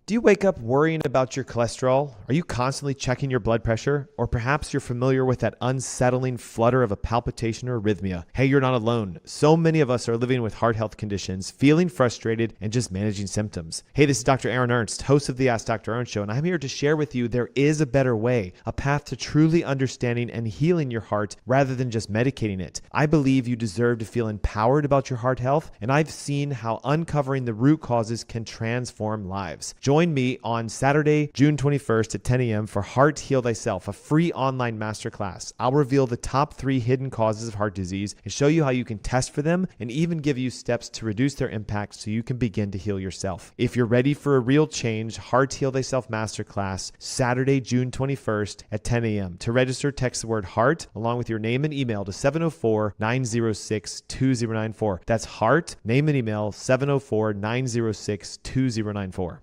Do you wake up worrying about your cholesterol? Are you constantly checking your blood pressure? Or perhaps you're familiar with that unsettling flutter of a palpitation or arrhythmia? Hey, you're not alone. So many of us are living with heart health conditions, feeling frustrated, and just managing symptoms. Hey, this is Dr. Ernst, host of the AskDrErnst show, and I'm here to share with you there is a better way, a path to truly understanding and healing your heart rather than just medicating it. I believe you deserve to feel empowered about your heart health, and I've seen how uncovering the root causes can transform lives. Join me on Saturday, June 21st at 10 a.m. for Heart Heal Thyself, a free online masterclass. I'll reveal the top 3 hidden causes of heart disease and show you how you can test for them and even give you steps to reduce their impact so you can begin to heal yourself. If you're ready for a real change, Heart Heal Thyself masterclass, Saturday, June 21st at 10 a.m. To register, text the word HEART along with your name and email to 704-906-2094. That's HEART, name and email, 704-906-2094.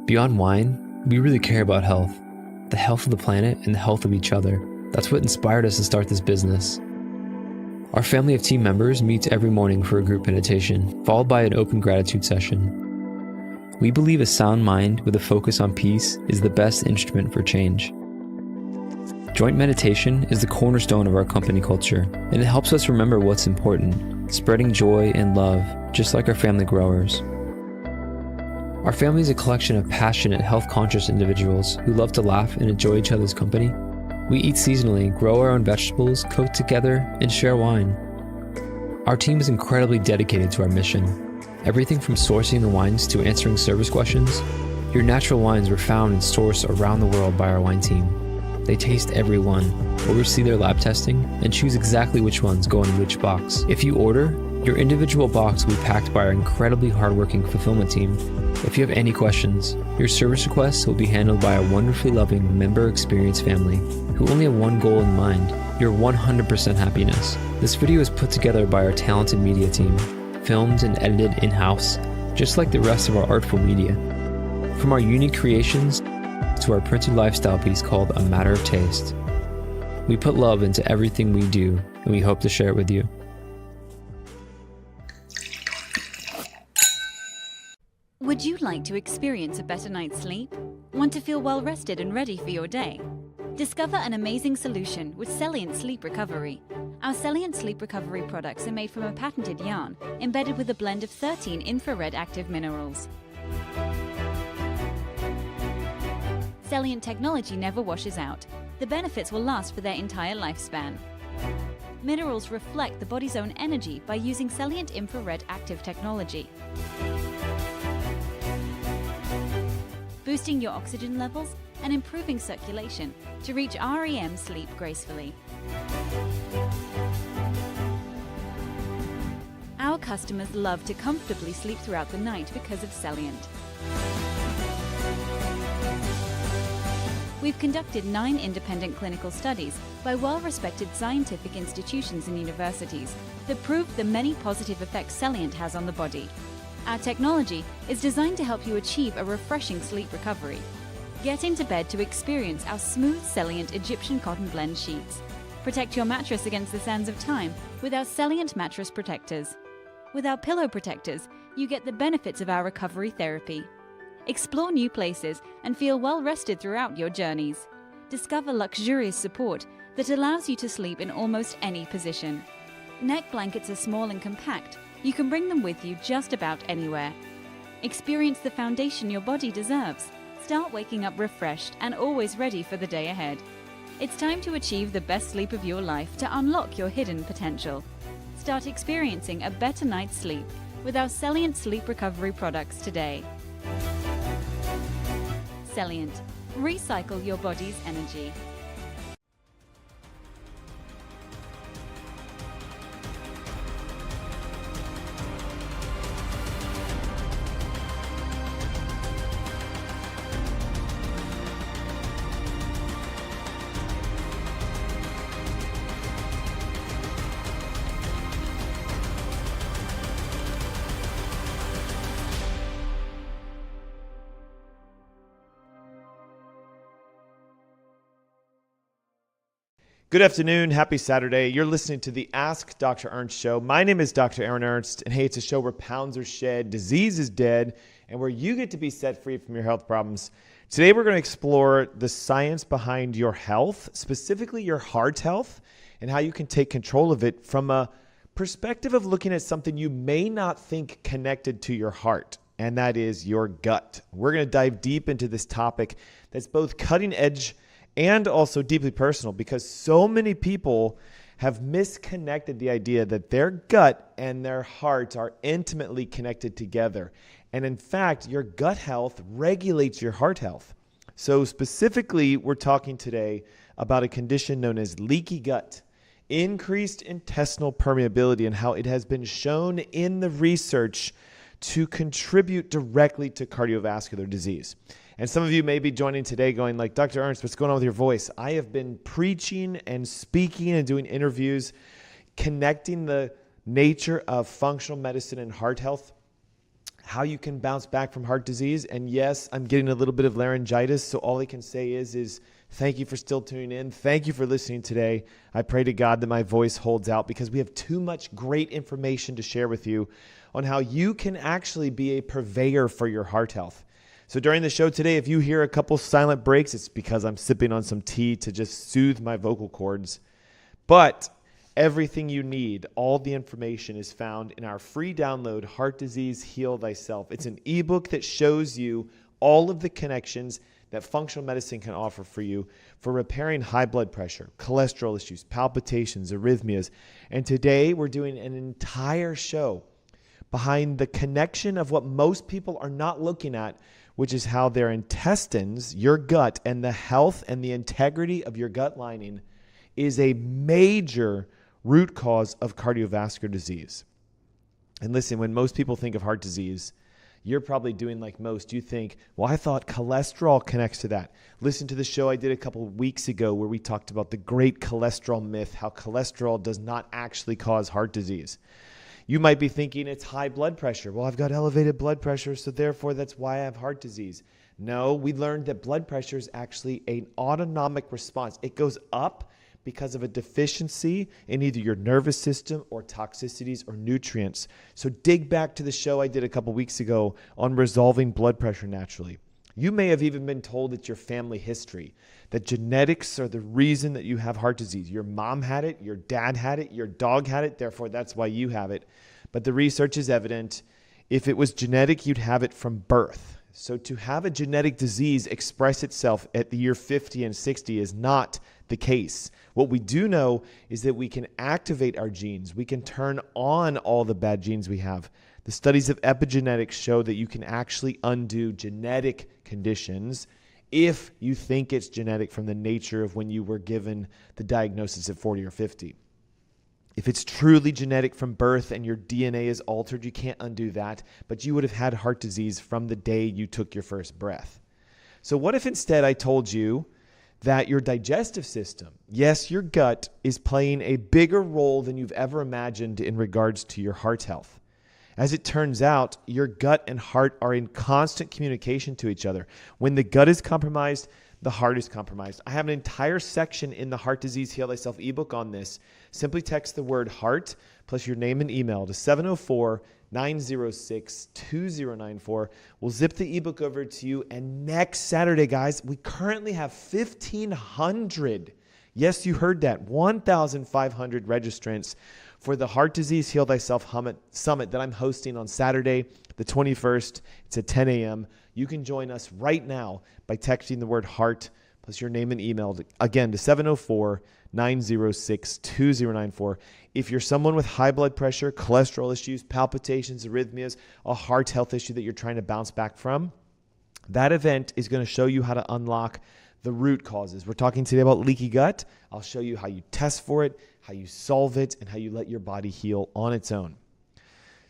Beyond wine, we really care about health, the health of the planet and the health of each other. That's what inspired us to start this business. Our family of team members meets every morning for a group meditation, followed by an open gratitude session. We believe a sound mind with a focus on peace is the best instrument for change. Joint meditation is the cornerstone of our company culture, and it helps us remember what's important, spreading joy and love, just like our family growers. Our family is a collection of passionate, health-conscious individuals who love to laugh and enjoy each other's company. We eat seasonally, grow our own vegetables, cook together, and share wine. Our team is incredibly dedicated to our mission. Everything from sourcing the wines to answering service questions. Your natural wines were found and sourced around the world by our wine team. They taste every one, oversee their lab testing, and choose exactly which ones go in which box. If you order, your individual box will be packed by our incredibly hardworking fulfillment team. If you have any questions, your service requests will be handled by a wonderfully loving member experience family who only have one goal in mind, your 100% happiness. This video is put together by our talented media team, filmed and edited in-house, just like the rest of our artful media. From our unique creations to our printed lifestyle piece called A Matter of Taste. We put love into everything we do, and we hope to share it with you. Would you like to experience a better night's sleep? Want to feel well rested and ready for your day? Discover an amazing solution with Celient Sleep Recovery. Our Celient Sleep Recovery products are made from a patented yarn embedded with a blend of 13 infrared active minerals. Celient technology never washes out. The benefits will last for their entire lifespan. Minerals reflect the body's own energy by using Celient infrared active technology, boosting your oxygen levels and improving circulation to reach REM sleep gracefully. Our customers love to comfortably sleep throughout the night because of Celient. We've conducted 9 independent clinical studies by well-respected scientific institutions and universities that prove the many positive effects Celient has on the body. Our technology is designed to help you achieve a refreshing sleep recovery. Get into bed to experience our smooth Celient Egyptian cotton blend sheets. Protect your mattress against the sands of time with our Celient mattress protectors. With our pillow protectors, you get the benefits of our recovery therapy. Explore new places and feel well rested throughout your journeys. Discover luxurious support that allows you to sleep in almost any position. Neck blankets are small and compact. You can bring them with you just about anywhere. Experience the foundation your body deserves. Start waking up refreshed and always ready for the day ahead. It's time to achieve the best sleep of your life to unlock your hidden potential. Start experiencing a better night's sleep with our Celient Sleep Recovery products today. Celient. Recycle your body's energy. Good afternoon. Happy Saturday. You're listening to the Ask Dr. Ernst show. My name is Dr. Ernst, and hey, it's a show where pounds are shed, disease is dead, and where you get to be set free from your health problems. Today, we're going to explore the science behind your health, specifically your heart health, and how you can take control of it from a perspective of looking at something you may not think connected to your heart, and that is your gut. We're going to dive deep into this topic that's both cutting edge and also deeply personal, because so many people have misconnected the idea that their gut and their heart are intimately connected together. And in fact, your gut health regulates your heart health. So specifically, we're talking today about a condition known as leaky gut, increased intestinal permeability, and how it has been shown in the research to contribute directly to cardiovascular disease. And some of you may be joining today going like, Dr. Ernst, what's going on with your voice? I have been preaching and speaking and doing interviews, connecting the nature of functional medicine and heart health, how you can bounce back from heart disease. And yes, I'm getting a little bit of laryngitis, so all I can say is thank you for still tuning in. Thank you for listening today. I pray to God that my voice holds out, because we have too much great information to share with you on how you can actually be a purveyor for your heart health. So during the show today, if you hear a couple silent breaks, it's because I'm sipping on some tea to just soothe my vocal cords. But everything you need, all the information is found in our free download, Heart Disease Heal Thyself. It's an ebook that shows you all of the connections that functional medicine can offer for you for repairing high blood pressure, cholesterol issues, palpitations, arrhythmias. And today we're doing an entire show behind the connection of what most people are not looking at, which is how their intestines, your gut, and the health and the integrity of your gut lining is a major root cause of cardiovascular disease. And listen, when most people think of heart disease, you're probably doing like most. You think, well, I thought cholesterol connects to that. Listen to the show I did a couple of weeks ago where we talked about the great cholesterol myth, how cholesterol does not actually cause heart disease. You might be thinking it's high blood pressure. Well, I've got elevated blood pressure, so therefore that's why I have heart disease. No, we learned that blood pressure is actually an autonomic response. It goes up because of a deficiency in either your nervous system or toxicities or nutrients. So dig back to the show I did a couple weeks ago on resolving blood pressure naturally. You may have even been told it's your family history, that genetics are the reason that you have heart disease. Your mom had it, your dad had it, your dog had it, therefore that's why you have it. But the research is evident. If it was genetic, you'd have it from birth. So to have a genetic disease express itself at the year 50 and 60 is not the case. What we do know is that we can activate our genes. We can turn on all the bad genes we have. The studies of epigenetics show that you can actually undo genetic conditions if you think it's genetic from the nature of when you were given the diagnosis at 40 or 50. If it's truly genetic from birth and your DNA is altered, you can't undo that, but you would have had heart disease from the day you took your first breath. So what if instead I told you that your digestive system, yes, your gut, is playing a bigger role than you've ever imagined in regards to your heart health? As it turns out, your gut and heart are in constant communication to each other. When the gut is compromised, the heart is compromised. I have an entire section in the Heart Disease Heal Thyself ebook on this. Simply text the word heart plus your name and email to 704-906-2094. We'll zip the ebook over to you. And next Saturday, guys, we currently have 1,500. Yes, you heard that. 1,500 registrants for the Heart Disease Heal Thyself Summit that I'm hosting on Saturday, the 21st. It's at 10 a.m. You can join us right now by texting the word heart plus your name and email, again, to 704-906-2094. If you're someone with high blood pressure, cholesterol issues, palpitations, arrhythmias, a heart health issue that you're trying to bounce back from, that event is going to show you how to unlock the root causes. We're talking today about leaky gut. I'll show you how you test for it, how you solve it, and how you let your body heal on its own.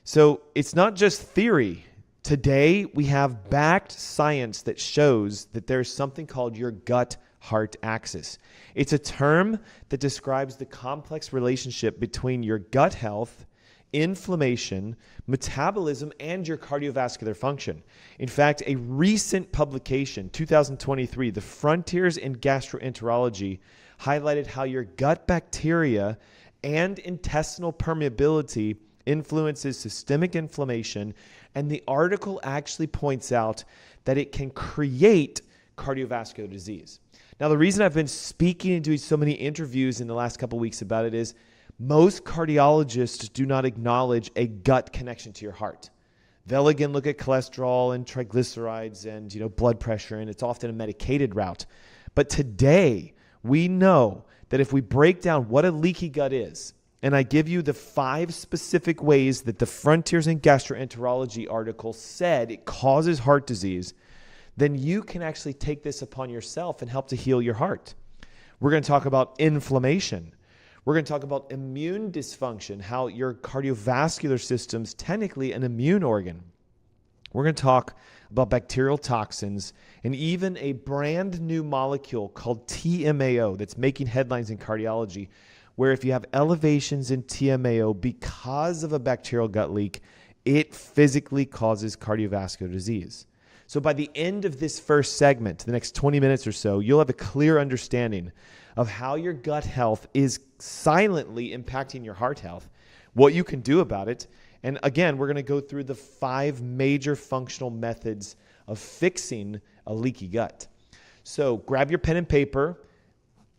So it's not just theory. Today, we have backed science that shows that there's something called your gut-heart axis. It's a term that describes the complex relationship between your gut health inflammation, metabolism, and your cardiovascular function. In fact, a recent publication, 2023, The Frontiers in Gastroenterology, highlighted how your gut bacteria and intestinal permeability influences systemic inflammation, and the article actually points out that it can create cardiovascular disease. Now, the reason I've been speaking and doing so many interviews in the last couple of weeks about it is most cardiologists do not acknowledge a gut connection to your heart. They'll again look at cholesterol and triglycerides and blood pressure, and it's often a medicated route. But today, we know that if we break down what a leaky gut is, and I give you the 5 specific ways that the Frontiers in Gastroenterology article said it causes heart disease, then you can actually take this upon yourself and help to heal your heart. We're going to talk about inflammation. We're going to talk about immune dysfunction, how your cardiovascular system's technically an immune organ. We're going to talk about bacterial toxins and even a brand new molecule called TMAO that's making headlines in cardiology, where if you have elevations in TMAO because of a bacterial gut leak, it physically causes cardiovascular disease. So by the end of this first segment, the next 20 minutes or so, you'll have a clear understanding of how your gut health is silently impacting your heart health, what you can do about it. And again, we're going to go through the 5 major functional methods of fixing a leaky gut. So grab your pen and paper,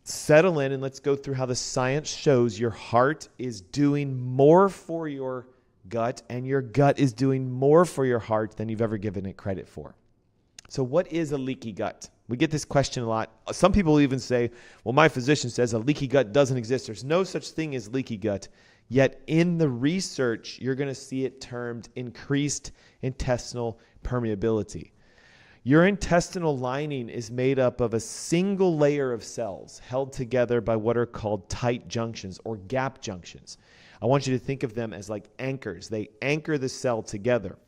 settle in, and let's go through how the science shows your heart is doing more for your gut and your gut is doing more for your heart than you've ever given it credit for. So what is a leaky gut? We get this question a lot. Some people even say, well, my physician says a leaky gut doesn't exist. There's no such thing as leaky gut. Yet in the research, you're going to see it termed increased intestinal permeability. Your intestinal lining is made up of a single layer of cells held together by what are called tight junctions or gap junctions. I want you to think of them as like anchors. They anchor the cell together.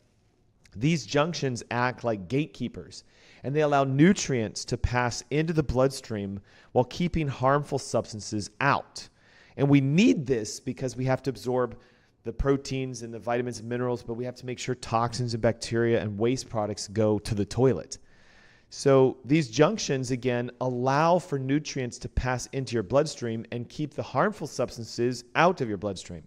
These junctions act like gatekeepers, and they allow nutrients to pass into the bloodstream while keeping harmful substances out. And we need this because we have to absorb the proteins and the vitamins and minerals, but we have to make sure toxins and bacteria and waste products go to the toilet. So these junctions, again, allow for nutrients to pass into your bloodstream and keep the harmful substances out of your bloodstream.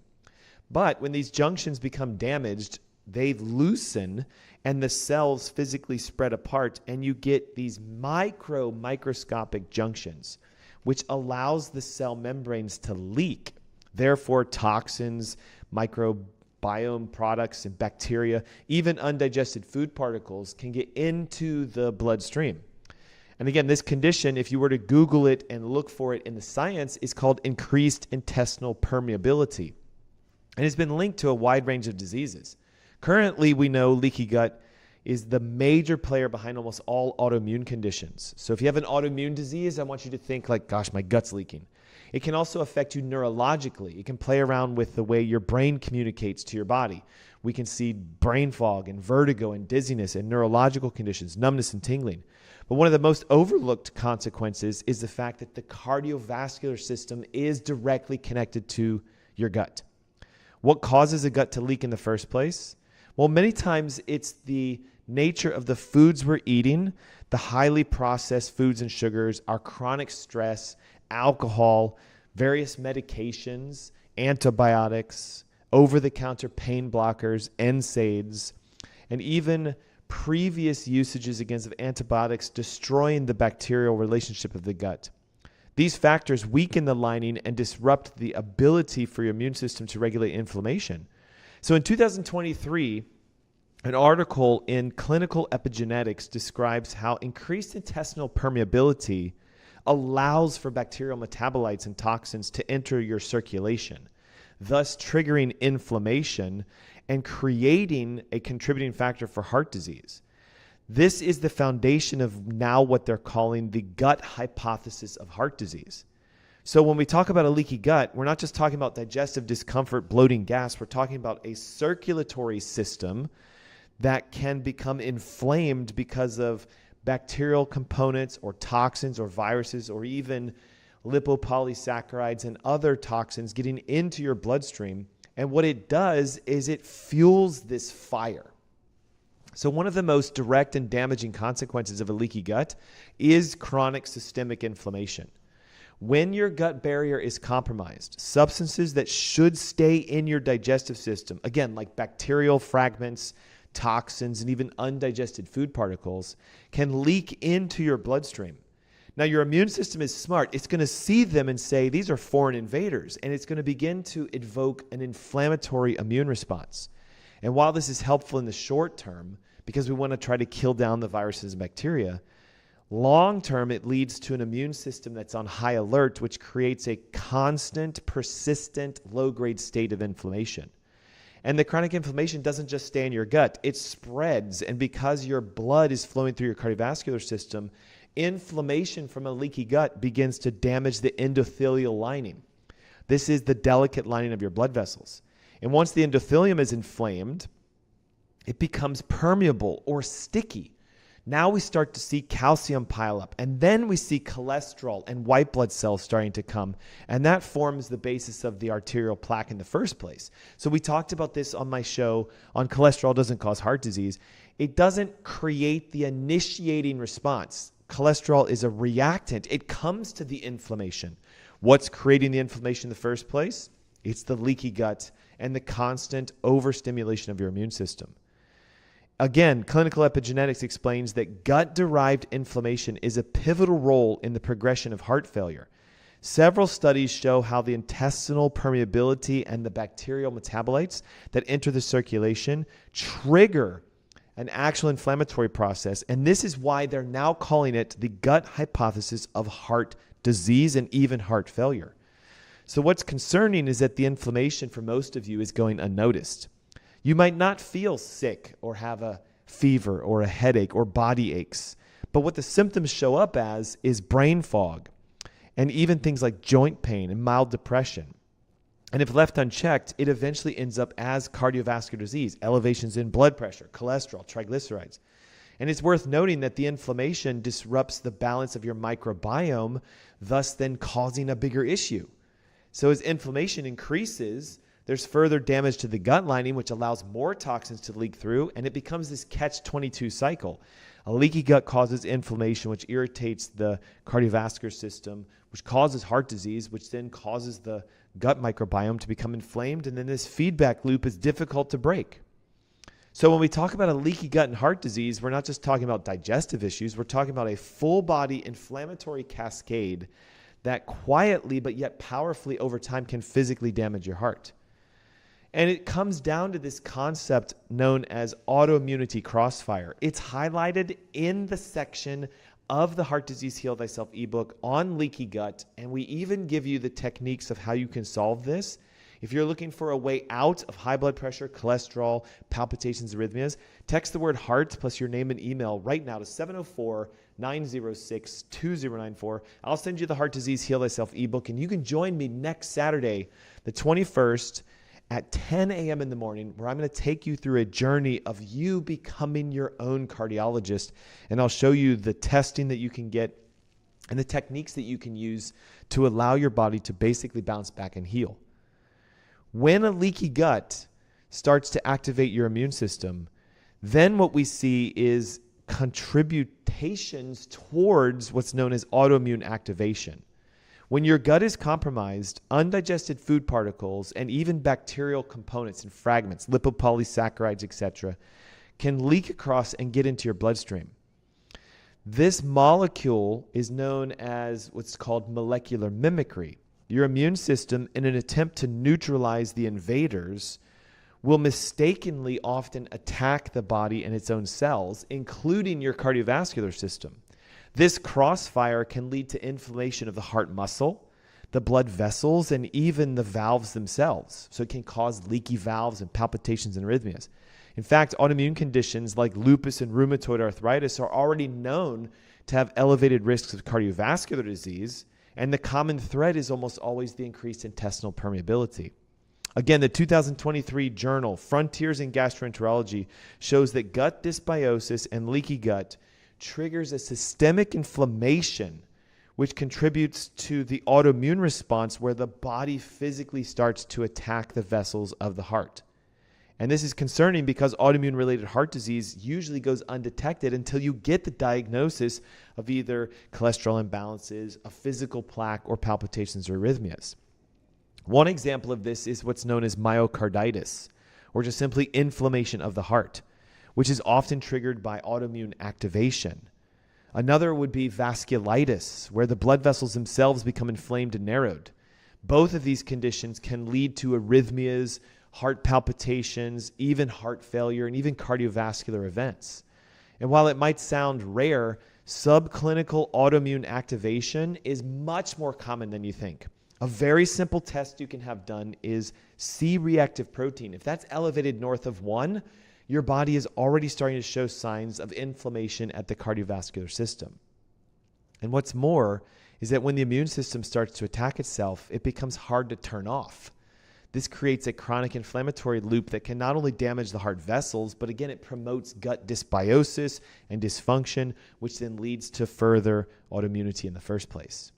But when these junctions become damaged, they loosen and the cells physically spread apart, and you get these microscopic junctions, which allows the cell membranes to leak. Therefore, toxins, microbiome products, and bacteria, even undigested food particles can get into the bloodstream. And again, this condition, if you were to Google it and look for it in the science, is called increased intestinal permeability. And it's been linked to a wide range of diseases. Currently, we know leaky gut is the major player behind almost all autoimmune conditions. So if you have an autoimmune disease, I want you to think like, gosh, my gut's leaking. It can also affect you neurologically. It can play around with the way your brain communicates to your body. We can see brain fog and vertigo and dizziness and neurological conditions, numbness and tingling. But one of the most overlooked consequences is the fact that the cardiovascular system is directly connected to your gut. What causes a gut to leak in the first place? Well, many times it's the nature of the foods we're eating, the highly processed foods and sugars, our chronic stress, alcohol, various medications, antibiotics, over-the-counter pain blockers, NSAIDs, and even previous usages against antibiotics destroying the bacterial relationship of the gut. These factors weaken the lining and disrupt the ability for your immune system to regulate inflammation. So in 2023, an article in Clinical Epigenetics describes how increased intestinal permeability allows for bacterial metabolites and toxins to enter your circulation, thus triggering inflammation and creating a contributing factor for heart disease. This is the foundation of now what they're calling the gut hypothesis of heart disease. So when we talk about a leaky gut, we're not just talking about digestive discomfort, bloating, gas. We're talking about a circulatory system that can become inflamed because of bacterial components or toxins or viruses or even lipopolysaccharides and other toxins getting into your bloodstream And what it does is it fuels this fire. So one of the most direct and damaging consequences of a leaky gut is chronic systemic inflammation. When your gut barrier is compromised, substances that should stay in your digestive system, again, like bacterial fragments, toxins, and even undigested food particles, can leak into your bloodstream. Now, your immune system is smart. It's going to see them and say, these are foreign invaders, and it's going to begin to evoke an inflammatory immune response. And while this is helpful in the short term, because we want to try to kill down the viruses and bacteria, long term, it leads to an immune system that's on high alert, which creates a constant, persistent, low-grade state of inflammation. And the chronic inflammation doesn't just stay in your gut, it spreads. And because your blood is flowing through your cardiovascular system, inflammation from a leaky gut begins to damage the endothelial lining. This is the delicate lining of your blood vessels. And once the endothelium is inflamed, it becomes permeable or sticky. Now we start to see calcium pile up, and then we see cholesterol and white blood cells starting to come, and that forms the basis of the arterial plaque in the first place. So we talked about this on my show on cholesterol doesn't cause heart disease. It doesn't create the initiating response. Cholesterol is a reactant. It comes to the inflammation. What's creating the inflammation in the first place? It's the leaky gut and the constant overstimulation of your immune system. Again, clinical epigenetics explains that gut-derived inflammation is a pivotal role in the progression of heart failure. Several studies show how the intestinal permeability and the bacterial metabolites that enter the circulation trigger an actual inflammatory process, and this is why they're now calling it the gut hypothesis of heart disease and even heart failure. So what's concerning is that the inflammation for most of you is going unnoticed. You might not feel sick or have a fever or a headache or body aches, but what the symptoms show up as is brain fog and even things like joint pain and mild depression. And if left unchecked, it eventually ends up as cardiovascular disease, elevations in blood pressure, cholesterol, triglycerides. And it's worth noting that the inflammation disrupts the balance of your microbiome, thus then causing a bigger issue. So as inflammation increases, there's further damage to the gut lining, which allows more toxins to leak through, and it becomes this catch-22 cycle. A leaky gut causes inflammation, which irritates the cardiovascular system, which causes heart disease, which then causes the gut microbiome to become inflamed, and then this feedback loop is difficult to break. So when we talk about a leaky gut and heart disease, we're not just talking about digestive issues, we're talking about a full-body inflammatory cascade that quietly but yet powerfully over time can physically damage your heart. And it comes down to this concept known as autoimmunity crossfire. It's highlighted in the section of the Heart Disease Heal Thyself ebook on leaky gut, and we even give you the techniques of how you can solve this. If you're looking for a way out of high blood pressure, cholesterol, palpitations, arrhythmias, text the word heart plus your name and email right now to 704-906-2094. I'll send you the Heart Disease Heal Thyself ebook, and you can join me next Saturday, the 21st, at 10 a.m. in the morning, where I'm going to take you through a journey of you becoming your own cardiologist. And I'll show you the testing that you can get and the techniques that you can use to allow your body to basically bounce back and heal. When a leaky gut starts to activate your immune system, then what we see is contributions towards what's known as autoimmune activation. When your gut is compromised, undigested food particles and even bacterial components and fragments, lipopolysaccharides, etc., can leak across and get into your bloodstream. This molecule is known as what's called molecular mimicry. Your immune system, in an attempt to neutralize the invaders, will mistakenly often attack the body and its own cells, including your cardiovascular system. This crossfire can lead to inflammation of the heart muscle, the blood vessels, and even the valves themselves. So it can cause leaky valves and palpitations and arrhythmias. In fact, autoimmune conditions like lupus and rheumatoid arthritis are already known to have elevated risks of cardiovascular disease, and the common thread is almost always the increased intestinal permeability. Again, the 2023 journal, Frontiers in Gastroenterology, shows that gut dysbiosis and leaky gut triggers a systemic inflammation, which contributes to the autoimmune response where the body physically starts to attack the vessels of the heart. And this is concerning because autoimmune-related heart disease usually goes undetected until you get the diagnosis of either cholesterol imbalances, a physical plaque, or palpitations or arrhythmias. One example of this is what's known as myocarditis, or just simply inflammation of the heart, which is often triggered by autoimmune activation. Another would be vasculitis, where the blood vessels themselves become inflamed and narrowed. Both of these conditions can lead to arrhythmias, heart palpitations, even heart failure, and even cardiovascular events. And while it might sound rare, subclinical autoimmune activation is much more common than you think. A very simple test you can have done is C-reactive protein. If that's elevated north of 1, your body is already starting to show signs of inflammation at the cardiovascular system. And what's more is that when the immune system starts to attack itself, it becomes hard to turn off. This creates a chronic inflammatory loop that can not only damage the heart vessels, but again, it promotes gut dysbiosis and dysfunction, which then leads to further autoimmunity in the first place.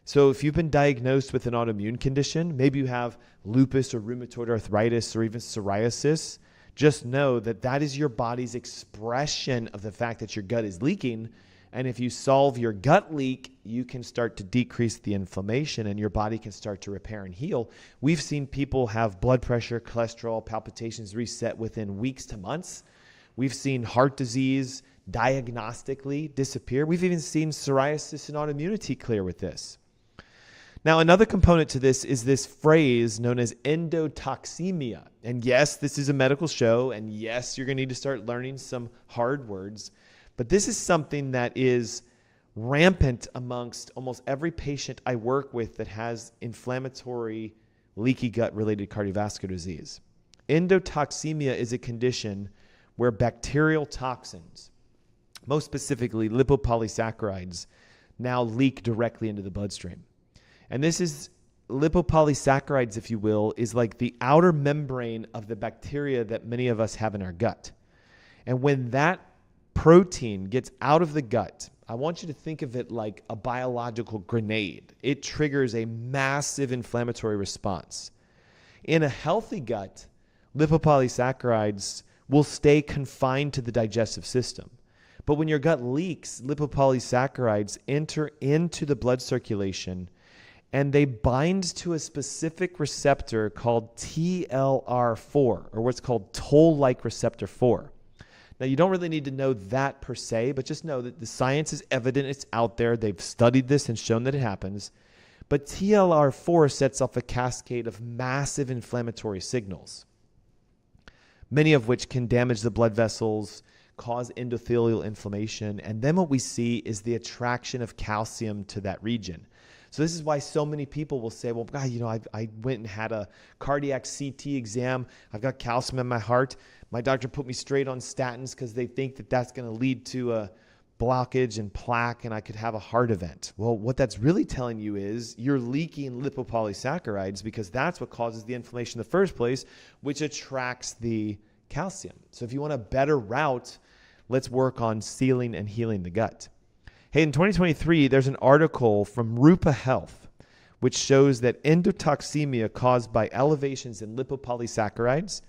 So if you've been diagnosed with an autoimmune condition, maybe you have lupus or rheumatoid arthritis or even psoriasis, just know that that is your body's expression of the fact that your gut is leaking. And if you solve your gut leak, you can start to decrease the inflammation and your body can start to repair and heal. We've seen people have blood pressure, cholesterol, palpitations reset within weeks to months. We've seen heart disease diagnostically disappear. We've even seen psoriasis and autoimmunity clear with this. Now, another component to this is this phrase known as endotoxemia. And yes, this is a medical show. And yes, you're going to need to start learning some hard words. But this is something that is rampant amongst almost every patient I work with that has inflammatory leaky gut-related cardiovascular disease. Endotoxemia is a condition where bacterial toxins, most specifically lipopolysaccharides, now leak directly into the bloodstream. And this is lipopolysaccharides, if you will, is like the outer membrane of the bacteria that many of us have in our gut. And when that protein gets out of the gut, I want you to think of it like a biological grenade. It triggers a massive inflammatory response. In a healthy gut, lipopolysaccharides will stay confined to the digestive system. But when your gut leaks, lipopolysaccharides enter into the blood circulation and they bind to a specific receptor called TLR4, or what's called toll-like receptor 4. Now, you don't really need to know that per se, but just know that the science is evident. It's out there. They've studied this and shown that it happens. But TLR4 sets off a cascade of massive inflammatory signals, many of which can damage the blood vessels, cause endothelial inflammation, and then what we see is the attraction of calcium to that region. So this is why so many people will say, well, God, I went and had a cardiac CT exam. I've got calcium in my heart. My doctor put me straight on statins because they think that that's going to lead to a blockage and plaque and I could have a heart event. Well, what that's really telling you is you're leaking lipopolysaccharides because that's what causes the inflammation in the first place, which attracts the calcium. So if you want a better route, let's work on sealing and healing the gut. Hey, in 2023, there's an article from Rupa Health, which shows that endotoxemia caused by elevations in lipopolysaccharides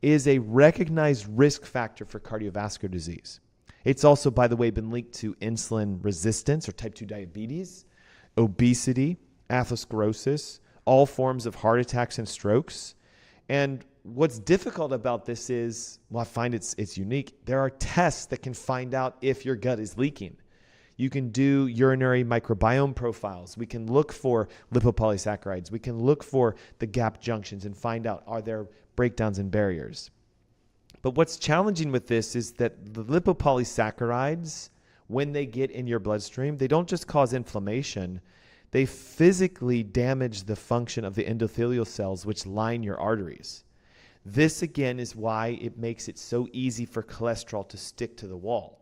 is a recognized risk factor for cardiovascular disease. It's also, by the way, been linked to insulin resistance or type 2 diabetes, obesity, atherosclerosis, all forms of heart attacks and strokes. And what's difficult about this is, well, I find it's unique. There are tests that can find out if your gut is leaking. You can do urinary microbiome profiles. We can look for lipopolysaccharides. We can look for the gap junctions and find out, are there breakdowns and barriers? But what's challenging with this is that the lipopolysaccharides, when they get in your bloodstream, they don't just cause inflammation. They physically damage the function of the endothelial cells which line your arteries. This, again, is why it makes it so easy for cholesterol to stick to the wall.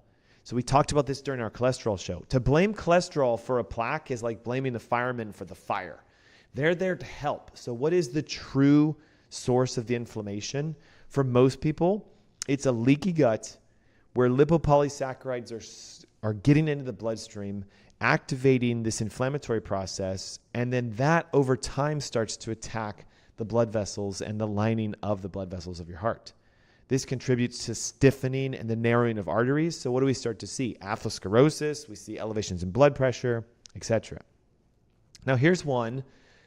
So we talked about this during our cholesterol show. To blame cholesterol for a plaque is like blaming the firemen for the fire. They're there to help. So what is the true source of the inflammation? For most people, it's a leaky gut where lipopolysaccharides are getting into the bloodstream activating this inflammatory process, and then that over time starts to attack the blood vessels and the lining of the blood vessels of your heart. This contributes to stiffening and the narrowing of arteries. So what do we start to see? Atherosclerosis, we see elevations in blood pressure, etc. Now here's one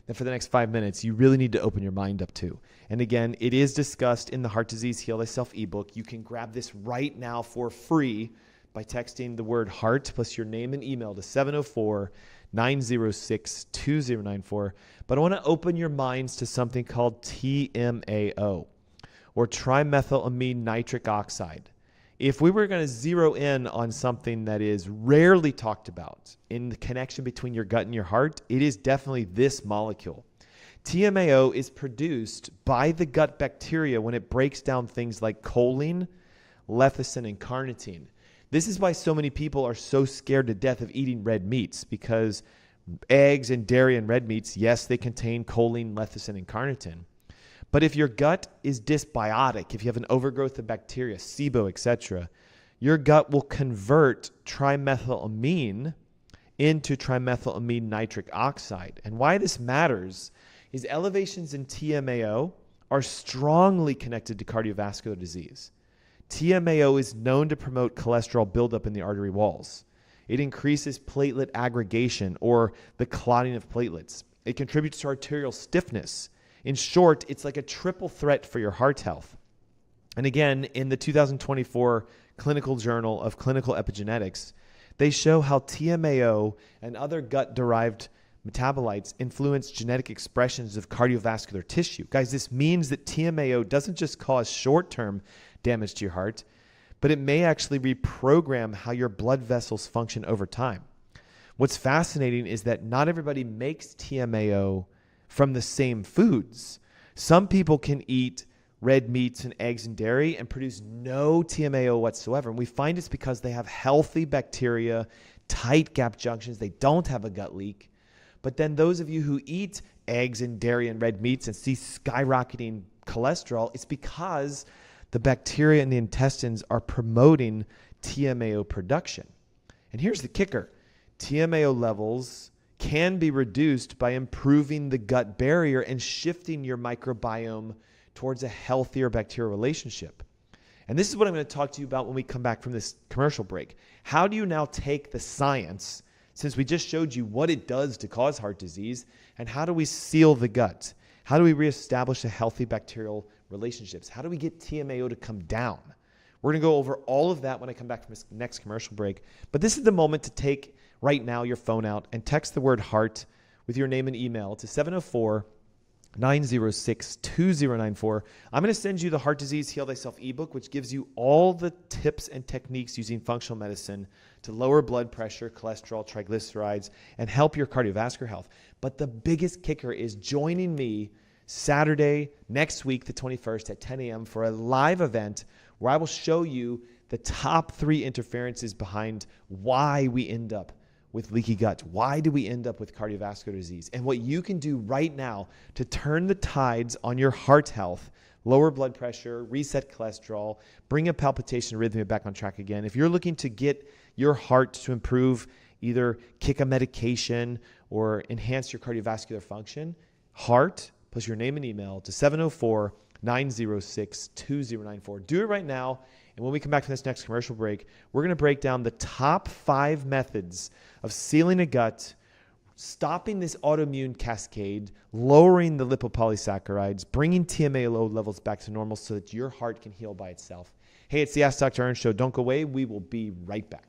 that for the next 5 minutes, you really need to open your mind up to. And again, it is discussed in the Heart Disease Heal Thyself ebook. You can grab this right now for free by texting the word heart plus your name and email to 704-906-2094. But I want to open your minds to something called TMAO, or trimethylamine nitric oxide. If we were going to zero in on something that is rarely talked about in the connection between your gut and your heart, it is definitely this molecule. TMAO is produced by the gut bacteria when it breaks down things like choline, lecithin, and carnitine. This is why so many people are so scared to death of eating red meats, because eggs and dairy and red meats, yes, they contain choline, lecithin, and carnitine. But if your gut is dysbiotic, if you have an overgrowth of bacteria, SIBO, etc., your gut will convert trimethylamine into trimethylamine nitric oxide. And why this matters is elevations in TMAO are strongly connected to cardiovascular disease. TMAO is known to promote cholesterol buildup in the artery walls. It increases platelet aggregation, or the clotting of platelets. It contributes to arterial stiffness. In short, it's like a triple threat for your heart health. And again, in the 2024 Clinical Journal of Clinical Epigenetics, they show how TMAO and other gut-derived metabolites influence genetic expressions of cardiovascular tissue. Guys, this means that TMAO doesn't just cause short-term damage to your heart, but it may actually reprogram how your blood vessels function over time. What's fascinating is that not everybody makes TMAO from the same foods. Some people can eat red meats and eggs and dairy and produce no TMAO whatsoever. And we find it's because they have healthy bacteria, tight gap junctions. They don't have a gut leak. But then those of you who eat eggs and dairy and red meats and see skyrocketing cholesterol, it's because the bacteria in the intestines are promoting TMAO production. And here's the kicker. TMAO levels can be reduced by improving the gut barrier and shifting your microbiome towards a healthier bacterial relationship. And this is what I'm going to talk to you about when we come back from this commercial break. How do you now take the science, since we just showed you what it does to cause heart disease, and how do we seal the gut? How do we reestablish a healthy bacterial relationships? How do we get TMAO to come down? We're going to go over all of that when I come back from this next commercial break. But this is the moment to take right now your phone out and text the word heart with your name and email to 704-906-2094. I'm going to send you the Heart Disease Heal Thyself ebook, which gives you all the tips and techniques using functional medicine to lower blood pressure, cholesterol, triglycerides, and help your cardiovascular health. But the biggest kicker is joining me Saturday next week, the 21st at 10 a.m. for a live event where I will show you the top 3 interferences behind why we end up with leaky gut. Why do we end up with cardiovascular disease? And what you can do right now to turn the tides on your heart health, lower blood pressure, reset cholesterol, bring a palpitation arrhythmia back on track again. If you're looking to get your heart to improve, either kick a medication or enhance your cardiovascular function, heart plus your name and email to 704-906-2094. Do it right now. And when we come back from this next commercial break, we're going to break down the top 5 methods of sealing a gut, stopping this autoimmune cascade, lowering the lipopolysaccharides, bringing TMAO levels back to normal so that your heart can heal by itself. Hey, it's the Ask Dr. Ernst Show. Don't go away. We will be right back.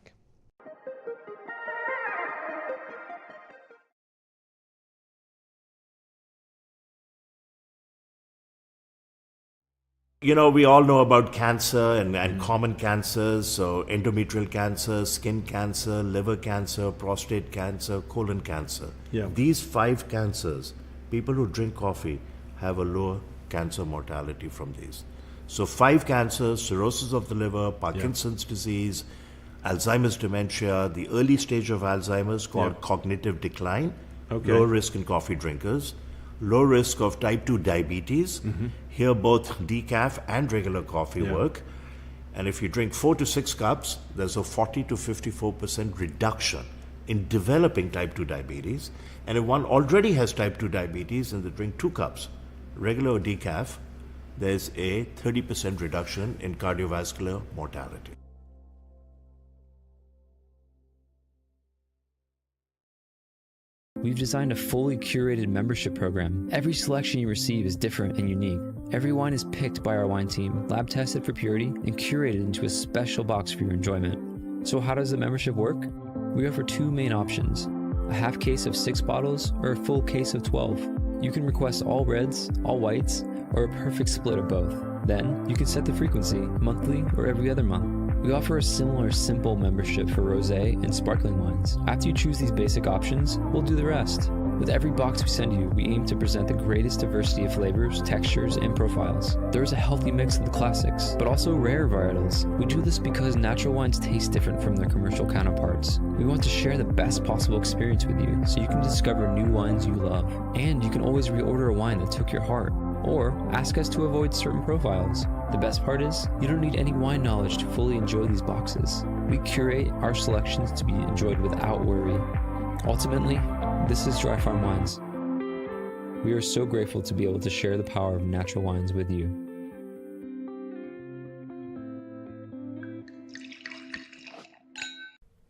You know, we all know about cancer and common cancers, so endometrial cancer, skin cancer, liver cancer, prostate cancer, colon cancer. Yeah. These 5 cancers, people who drink coffee have a lower cancer mortality from these. So 5 cancers: cirrhosis of the liver, Parkinson's disease, Alzheimer's dementia, the early stage of Alzheimer's called cognitive decline, low risk in coffee drinkers, low risk of type 2 diabetes. Here both decaf and regular coffee work. And if you drink 4 to 6 cups, there's a 40 to 54% reduction in developing type 2 diabetes. And if one already has type 2 diabetes and they drink 2 cups, regular or decaf, there's a 30% reduction in cardiovascular mortality. We've designed a fully curated membership program. Every selection you receive is different and unique. Every wine is picked by our wine team, lab tested for purity, and curated into a special box for your enjoyment. So how does the membership work? We offer 2 main options: a half case of 6 bottles or a full case of 12. You can request all reds, all whites, or a perfect split of both. Then you can set the frequency, monthly or every other month. We offer a similar simple membership for rosé and sparkling wines. After you choose these basic options, we'll do the rest. With every box we send you, we aim to present the greatest diversity of flavors, textures, and profiles. There is a healthy mix of the classics, but also rare varietals. We do this because natural wines taste different from their commercial counterparts. We want to share the best possible experience with you, so you can discover new wines you love. And you can always reorder a wine that took your heart, or ask us to avoid certain profiles. The best part is, you don't need any wine knowledge to fully enjoy these boxes. We curate our selections to be enjoyed without worry. Ultimately, this is Dry Farm Wines. We are so grateful to be able to share the power of natural wines with you.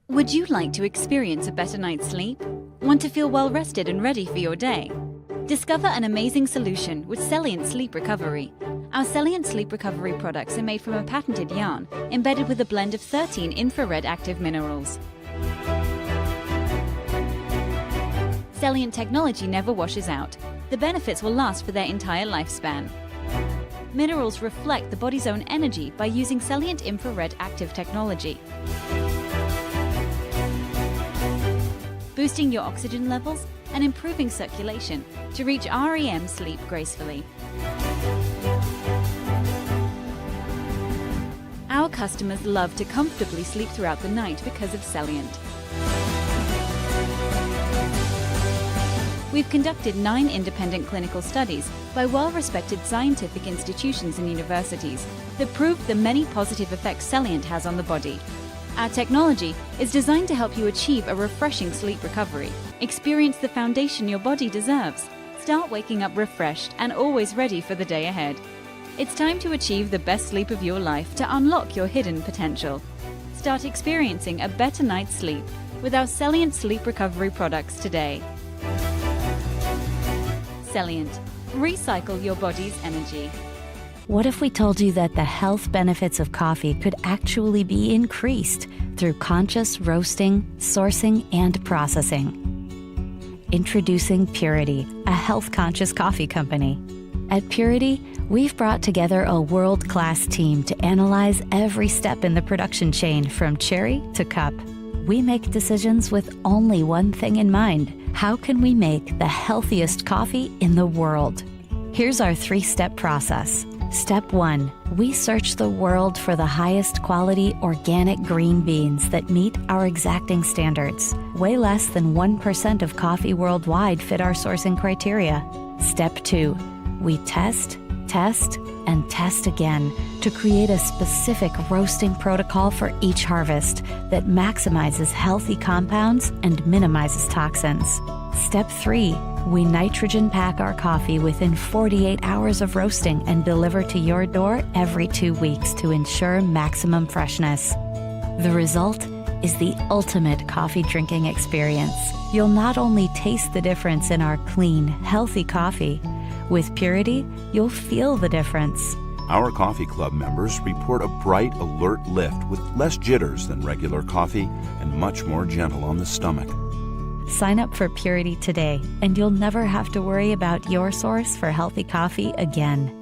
Would you like to experience a better night's sleep? Want to feel well rested and ready for your day? Discover an amazing solution with Celient Sleep Recovery. Our Celient Sleep Recovery products are made from a patented yarn embedded with a blend of 13 infrared active minerals. Celient technology never washes out. The benefits will last for their entire lifespan. Minerals reflect the body's own energy by using Celient infrared active technology, boosting your oxygen levels and improving circulation to reach REM sleep gracefully. Our customers love to comfortably sleep throughout the night because of Celient. We've conducted 9 independent clinical studies by well-respected scientific institutions and universities that prove the many positive effects Celient has on the body. Our technology is designed to help you achieve a refreshing sleep recovery. Experience the foundation your body deserves. Start waking up refreshed and always ready for the day ahead. It's time to achieve the best sleep of your life to unlock your hidden potential. Start experiencing a better night's sleep with our Celient Sleep Recovery products today. Celient. Recycle your body's energy. What if we told you that the health benefits of coffee could actually be increased through conscious roasting, sourcing, and processing? Introducing Purity, a health-conscious coffee company. At Purity, we've brought together a world-class team to analyze every step in the production chain from cherry to cup. We make decisions with only one thing in mind: how can we make the healthiest coffee in the world? Here's our 3-step process. Step 1. We search the world for the highest quality organic green beans that meet our exacting standards. Way less than 1% of coffee worldwide fit our sourcing criteria. Step 2. We test, and test again to create a specific roasting protocol for each harvest that maximizes healthy compounds and minimizes toxins. Step 3. We nitrogen pack our coffee within 48 hours of roasting and deliver to your door every 2 weeks to ensure maximum freshness. The result is the ultimate coffee drinking experience. You'll not only taste the difference in our clean, healthy coffee, with Purity, you'll feel the difference. Our coffee club members report a bright, alert lift with less jitters than regular coffee and much more gentle on the stomach. Sign up for Purity today, and you'll never have to worry about your source for healthy coffee again.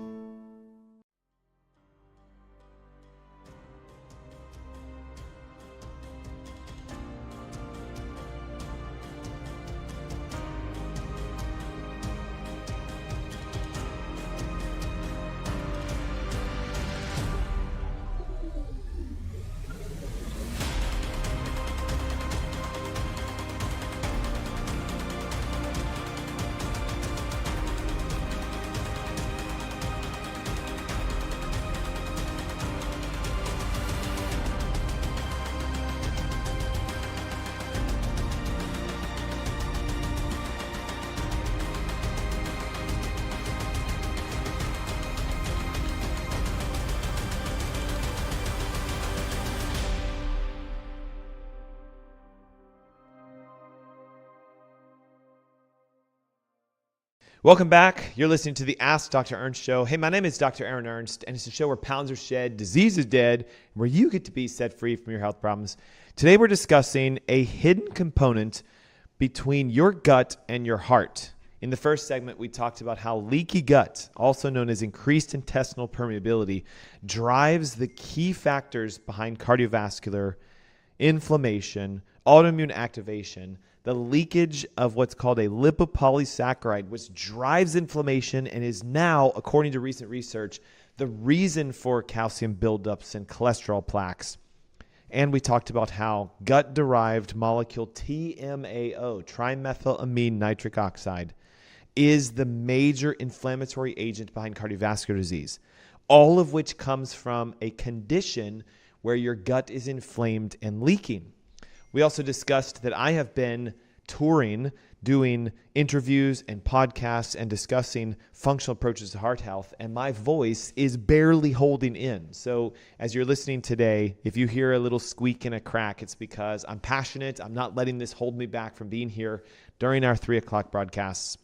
Welcome back. You're listening to the Ask Dr. Ernst show. Hey, my name is Dr. Ernst, and it's a show where pounds are shed, disease is dead, where you get to be set free from your health problems. Today, we're discussing a hidden component between your gut and your heart. In the first segment, we talked about how leaky gut, also known as increased intestinal permeability, drives the key factors behind cardiovascular, inflammation, autoimmune activation, the leakage of what's called a lipopolysaccharide, which drives inflammation and is now, according to recent research, the reason for calcium buildups and cholesterol plaques. And we talked about how gut-derived molecule TMAO, trimethylamine nitric oxide, is the major inflammatory agent behind cardiovascular disease, all of which comes from a condition where your gut is inflamed and leaking. We also discussed that I have been touring, doing interviews and podcasts and discussing functional approaches to heart health, and my voice is barely holding in. So as you're listening today, if you hear a little squeak and a crack, it's because I'm passionate. I'm not letting this hold me back from being here during our 3 o'clock broadcasts.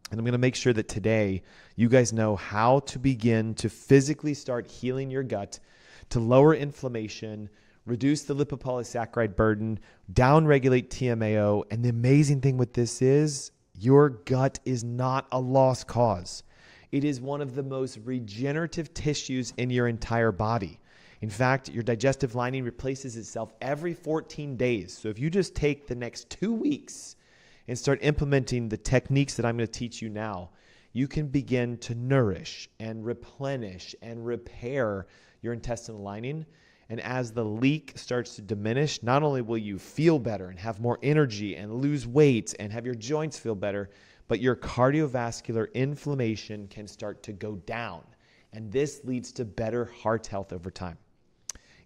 And I'm going to make sure that today you guys know how to begin to physically start healing your gut to lower inflammation, reduce the lipopolysaccharide burden, downregulate TMAO. And the amazing thing with this is your gut is not a lost cause. It is one of the most regenerative tissues in your entire body. In fact, your digestive lining replaces itself every 14 days. So if you just take the next 2 weeks and start implementing the techniques that I'm going to teach you now, you can begin to nourish and replenish and repair your intestinal lining. And as the leak starts to diminish, not only will you feel better and have more energy and lose weight and have your joints feel better, but your cardiovascular inflammation can start to go down. And this leads to better heart health over time.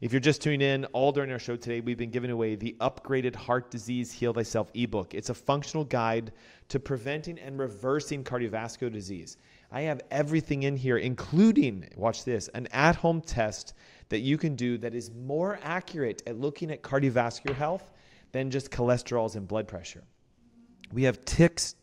If you're just tuning in, all during our show today, we've been giving away the upgraded Heart Disease Heal Thyself ebook. It's a functional guide to preventing and reversing cardiovascular disease. I have everything in here, including, watch this, an at-home test that you can do that is more accurate at looking at cardiovascular health than just cholesterols and blood pressure. We have tips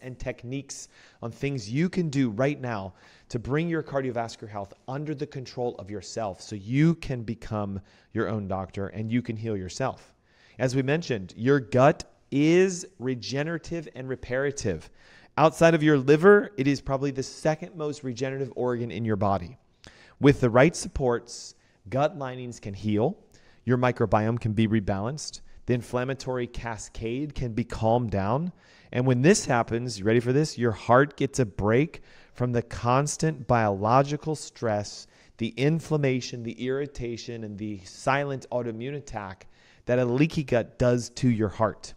and techniques on things you can do right now to bring your cardiovascular health under the control of yourself so you can become your own doctor and you can heal yourself. As we mentioned, your gut is regenerative and reparative. Outside of your liver, it is probably the second most regenerative organ in your body. With the right supports, gut linings can heal, your microbiome can be rebalanced, the inflammatory cascade can be calmed down, and when this happens, you ready for this? Your heart gets a break from the constant biological stress, the inflammation, the irritation, and the silent autoimmune attack that a leaky gut does to your heart.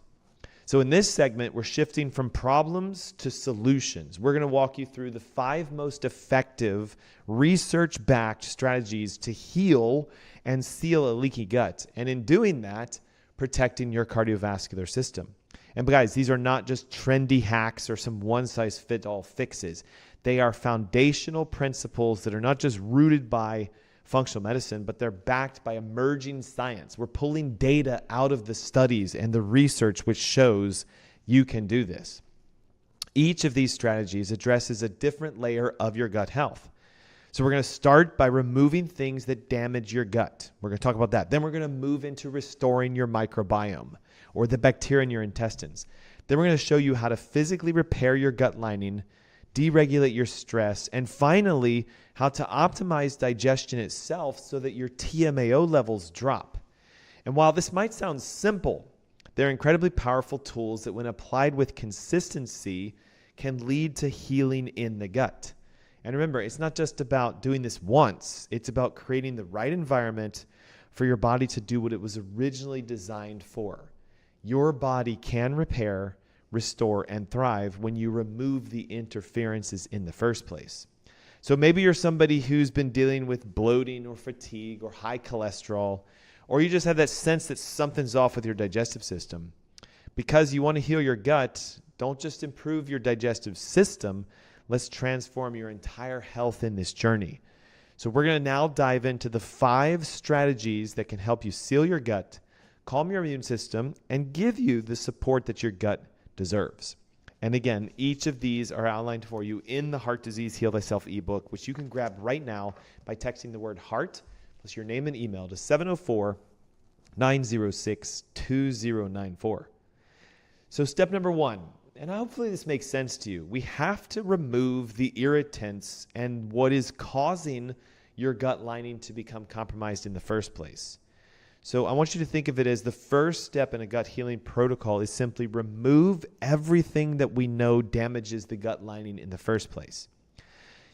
So in this segment, we're shifting from problems to solutions. We're going to walk you through the 5 most effective research-backed strategies to heal and seal a leaky gut. And in doing that, protecting your cardiovascular system. And guys, these are not just trendy hacks or some one-size-fits-all fixes. They are foundational principles that are not just rooted by functional medicine, but they're backed by emerging science. We're pulling data out of the studies and the research which shows you can do this. Each of these strategies addresses a different layer of your gut health. So we're going to start by removing things that damage your gut. We're going to talk about that. Then we're going to move into restoring your microbiome or the bacteria in your intestines. Then we're going to show you how to physically repair your gut lining, deregulate your stress, and finally, how to optimize digestion itself so that your TMAO levels drop. And while this might sound simple, they're incredibly powerful tools that when applied with consistency can lead to healing in the gut. And remember, it's not just about doing this once. It's about creating the right environment for your body to do what it was originally designed for. Your body can repair, restore, and thrive when you remove the interferences in the first place. So maybe you're somebody who's been dealing with bloating or fatigue or high cholesterol, or you just have that sense that something's off with your digestive system. Because you want to heal your gut, don't just improve your digestive system. Let's transform your entire health in this journey. So we're going to now dive into the 5 strategies that can help you seal your gut, calm your immune system, and give you the support that your gut deserves. And again, each of these are outlined for you in the Heart Disease Heal Thyself ebook, which you can grab right now by texting the word HEART plus your name and email to 704-906-2094. So step number 1, and hopefully this makes sense to you, we have to remove the irritants and what is causing your gut lining to become compromised in the first place. So I want you to think of it as the first step in a gut healing protocol is simply remove everything that we know damages the gut lining in the first place.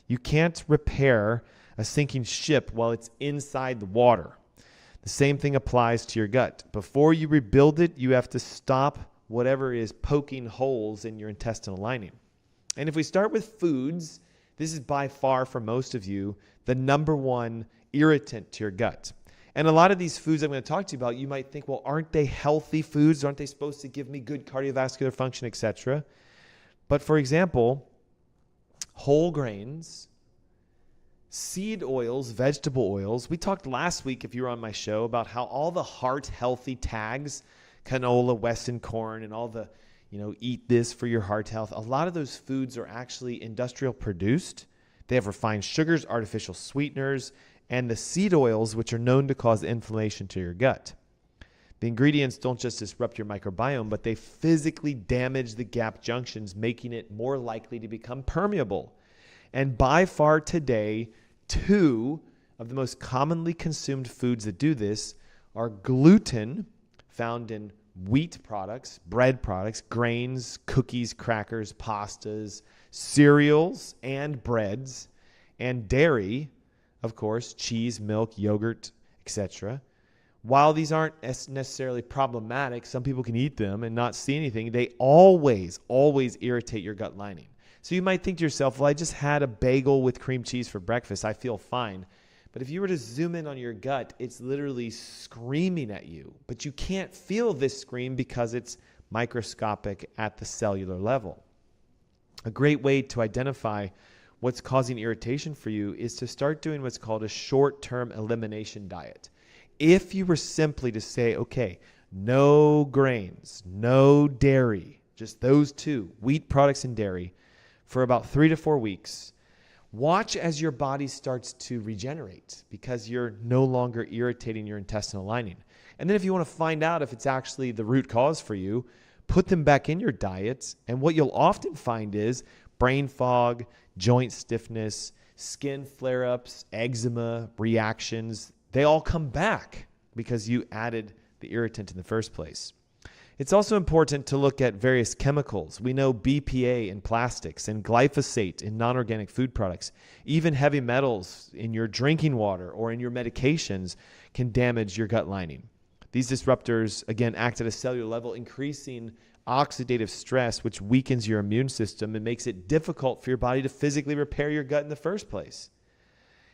You can't repair a sinking ship while it's inside the water. The same thing applies to your gut. Before you rebuild it, you have to stop whatever is poking holes in your intestinal lining. And if we start with foods, this is by far for most of you the number one irritant to your gut. And a lot of these foods I'm going to talk to you about, you might think, well, aren't they healthy foods? Aren't they supposed to give me good cardiovascular function, etc.? But for example, whole grains, seed oils, vegetable oils. We talked last week, if you were on my show, about how all the heart healthy tags, canola, Weston corn, and all the, eat this for your heart health. A lot of those foods are actually industrial produced. They have refined sugars, artificial sweeteners, and the seed oils, which are known to cause inflammation to your gut. The ingredients don't just disrupt your microbiome, but they physically damage the gap junctions, making it more likely to become permeable. And by far today, 2 of the most commonly consumed foods that do this are gluten, found in wheat products, bread products, grains, cookies, crackers, pastas, cereals, and breads, and dairy, of course, cheese, milk, yogurt, etc. While these aren't necessarily problematic, some people can eat them and not see anything. They always irritate your gut lining. So you might think to yourself, well, I just had a bagel with cream cheese for breakfast. I feel fine. But if you were to zoom in on your gut, it's literally screaming at you. But you can't feel this scream because it's microscopic at the cellular level. A great way to identify what's causing irritation for you is to start doing what's called a short-term elimination diet. If you were simply to say, okay, no grains, no dairy, just those 2, wheat products and dairy, for about 3 to 4 weeks, watch as your body starts to regenerate because you're no longer irritating your intestinal lining. And then if you want to find out if it's actually the root cause for you, put them back in your diet. And what you'll often find is brain fog, joint stiffness, skin flare-ups, eczema, reactions. They all come back because you added the irritant in the first place. It's also important to look at various chemicals. We know BPA in plastics and glyphosate in non-organic food products. Even heavy metals in your drinking water or in your medications can damage your gut lining. These disruptors, again, act at a cellular level, increasing oxidative stress, which weakens your immune system and makes it difficult for your body to physically repair your gut in the first place.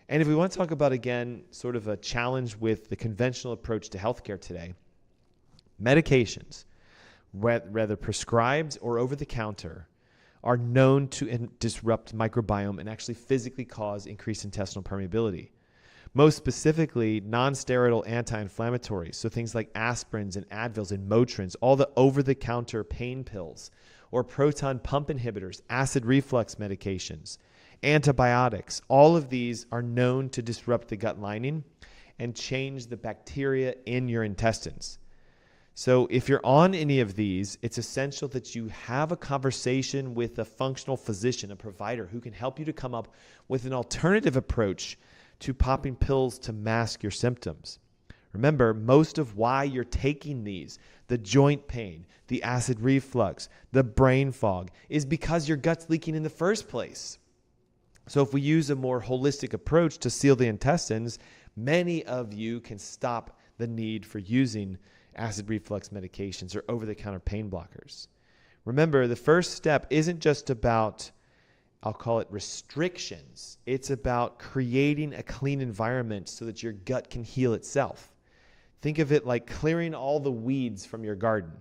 And if we want to talk about, again, sort of a challenge with the conventional approach to healthcare today, medications, whether prescribed or over the counter, are known to disrupt microbiome and actually physically cause increased intestinal permeability. Most specifically, non-steroidal anti-inflammatories, so things like aspirins and Advils and Motrins, all the over-the-counter pain pills, or proton pump inhibitors, acid reflux medications, antibiotics, all of these are known to disrupt the gut lining and change the bacteria in your intestines. So if you're on any of these, it's essential that you have a conversation with a functional physician, a provider who can help you to come up with an alternative approach to popping pills to mask your symptoms. Remember, most of why you're taking these, the joint pain, the acid reflux, the brain fog, is because your gut's leaking in the first place. So if we use a more holistic approach to seal the intestines, many of you can stop the need for using acid reflux medications or over-the-counter pain blockers. Remember, the first step isn't just about, I'll call it restrictions. It's about creating a clean environment so that your gut can heal itself. Think of it like clearing all the weeds from your garden.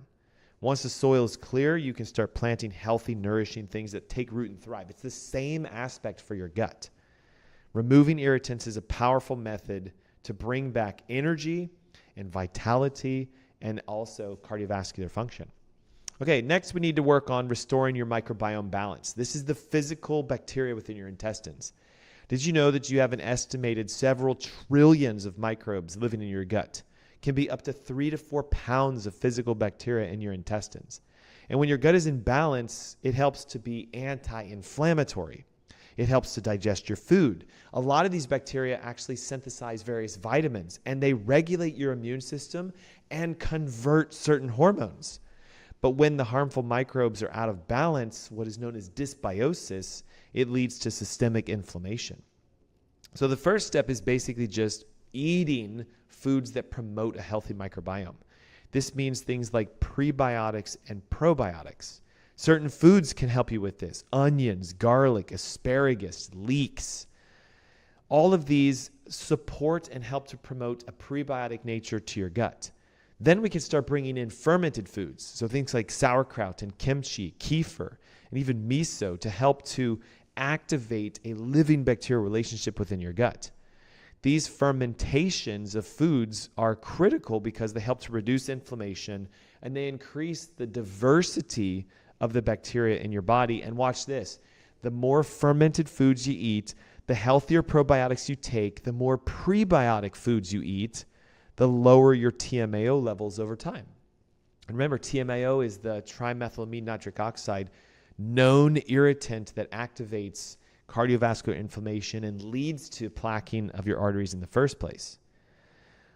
Once the soil is clear, you can start planting healthy, nourishing things that take root and thrive. It's the same aspect for your gut. Removing irritants is a powerful method to bring back energy and vitality and also cardiovascular function. Okay, next we need to work on restoring your microbiome balance. This is the physical bacteria within your intestines. Did you know that you have an estimated several trillions of microbes living in your gut? It can be up to 3 to 4 pounds of physical bacteria in your intestines. And when your gut is in balance, it helps to be anti-inflammatory. It helps to digest your food. A lot of these bacteria actually synthesize various vitamins, and they regulate your immune system and convert certain hormones. But when the harmful microbes are out of balance, what is known as dysbiosis, it leads to systemic inflammation. So the first step is basically just eating foods that promote a healthy microbiome. This means things like prebiotics and probiotics. Certain foods can help you with this. Onions, garlic, asparagus, leeks. All of these support and help to promote a prebiotic nature to your gut. Then we can start bringing in fermented foods. So things like sauerkraut and kimchi, kefir, and even miso to help to activate a living bacterial relationship within your gut. These fermentations of foods are critical because they help to reduce inflammation and they increase the diversity of the bacteria in your body. And watch this. The more fermented foods you eat, the healthier probiotics you take, the more prebiotic foods you eat, the lower your TMAO levels over time. And remember, TMAO is the trimethylamine nitric oxide, known irritant that activates cardiovascular inflammation and leads to plaquing of your arteries in the first place.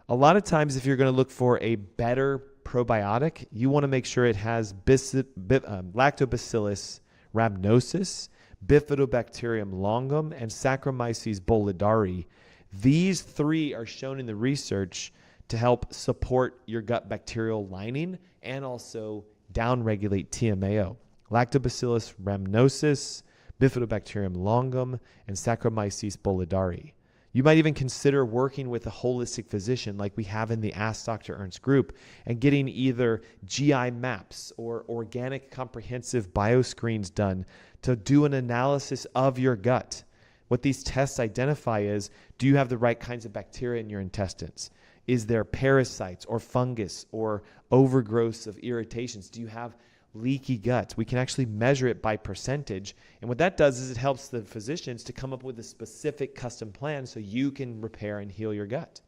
A lot of times, if you're going to look for a better probiotic, you want to make sure it has Lactobacillus rhamnosus, Bifidobacterium longum, and Saccharomyces boulardii. These three are shown in the research to help support your gut bacterial lining and also downregulate TMAO. Lactobacillus rhamnosus, Bifidobacterium longum, and Saccharomyces boulardii. You might even consider working with a holistic physician like we have in the AskDrErnst group and getting either GI maps or organic comprehensive bioscreens done to do an analysis of your gut. What these tests identify is, do you have the right kinds of bacteria in your intestines? Is there parasites or fungus or overgrowth of irritations? Do you have leaky gut? We can actually measure it by percentage. And what that does is it helps the physicians to come up with a specific custom plan so you can repair and heal your gut.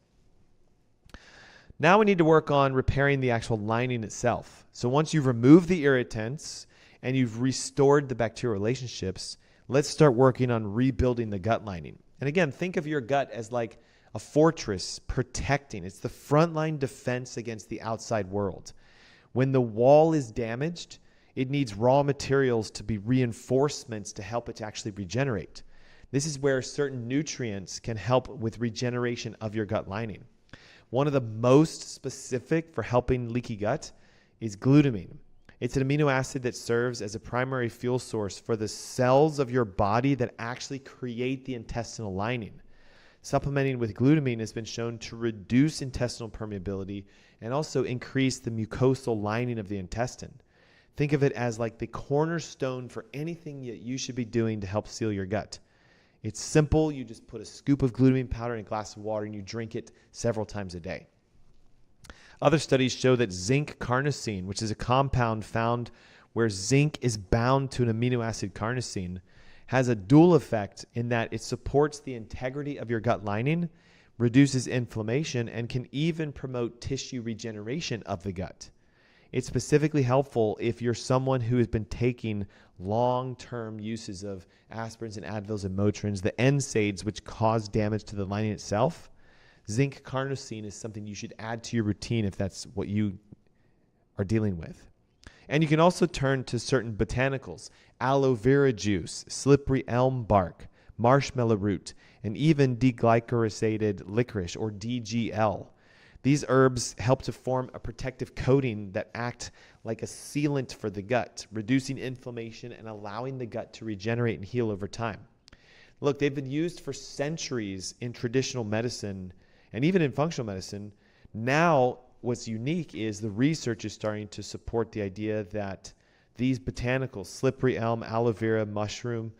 Now we need to work on repairing the actual lining itself. So once you've removed the irritants and you've restored the bacterial relationships, let's start working on rebuilding the gut lining. And again, think of your gut as like a fortress protecting. It's the frontline defense against the outside world. When the wall is damaged, it needs raw materials to be reinforcements to help it to actually regenerate. This is where certain nutrients can help with regeneration of your gut lining. One of the most specific for helping leaky gut is glutamine. It's an amino acid that serves as a primary fuel source for the cells of your body that actually create the intestinal lining. Supplementing with glutamine has been shown to reduce intestinal permeability and also increase the mucosal lining of the intestine. Think of it as like the cornerstone for anything that you should be doing to help seal your gut. It's simple. You just put a scoop of glutamine powder in a glass of water and you drink it several times a day. Other studies show that zinc carnosine, which is a compound found where zinc is bound to an amino acid carnosine, has a dual effect in that it supports the integrity of your gut lining, reduces inflammation, and can even promote tissue regeneration of the gut. It's specifically helpful if you're someone who has been taking long-term uses of aspirins and Advils and Motrins, the NSAIDs, which cause damage to the lining itself. Zinc carnosine is something you should add to your routine if that's what you are dealing with. And you can also turn to certain botanicals, aloe vera juice, slippery elm bark, marshmallow root, and even deglycerated licorice or DGL. These herbs help to form a protective coating that act like a sealant for the gut, reducing inflammation and allowing the gut to regenerate and heal over time. Look, they've been used for centuries in traditional medicine and even in functional medicine. Now, what's unique is the research is starting to support the idea that these botanicals, slippery elm, aloe vera, mushroom,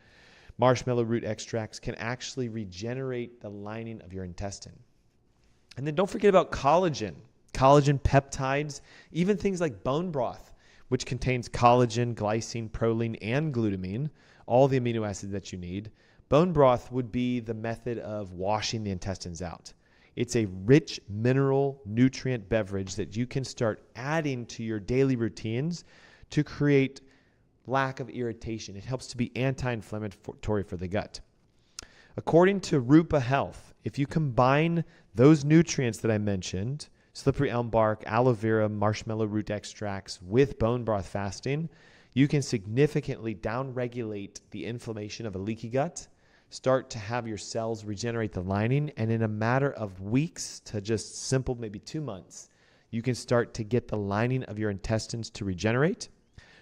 marshmallow root extracts can actually regenerate the lining of your intestine. And then don't forget about collagen peptides, even things like bone broth. which contains collagen, glycine, proline, and glutamine, all the amino acids that you need, bone broth would be the method of washing the intestines out. It's a rich mineral nutrient beverage that you can start adding to your daily routines to create lack of irritation. It helps to be anti-inflammatory for the gut. According to Rupa Health, if you combine those nutrients that I mentioned, slippery elm bark, aloe vera, marshmallow root extracts, with bone broth fasting, you can significantly downregulate the inflammation of a leaky gut, start to have your cells regenerate the lining, and in a matter of weeks to just simple, maybe 2 months, you can start to get the lining of your intestines to regenerate,